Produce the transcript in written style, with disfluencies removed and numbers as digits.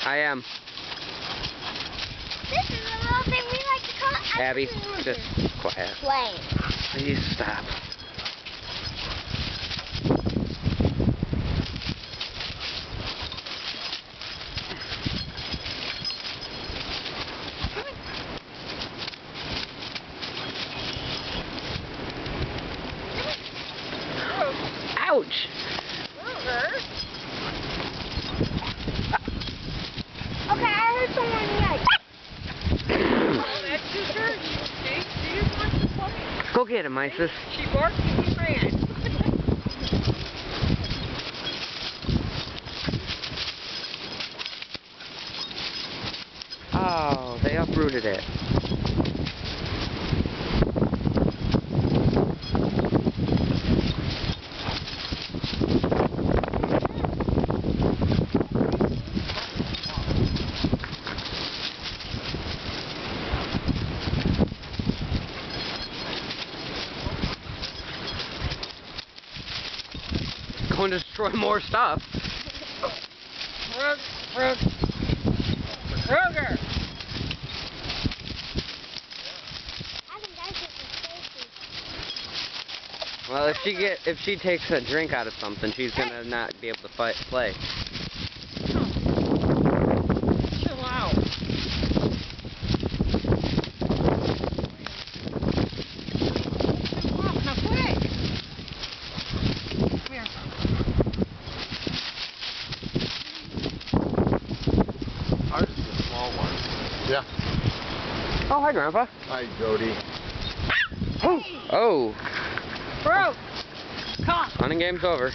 I am. This is a little thing we like to call Abby, just quiet. Plane. Please stop. Ouch! Okay, I heard someone yell. Oh, that's his hurt. See? She just wants to play. Go get him, Isis. She barked and he ran. Oh, they uprooted it. Go and destroy more stuff. Ruger! Well, if she takes a drink out of something, she's gonna not be able to play. Chill out. Now play. Come here. Ours is a small one. Yeah. Oh, hi, Grandpa. Hi, Jody. Oh. Bro! Come. Hunting game's over.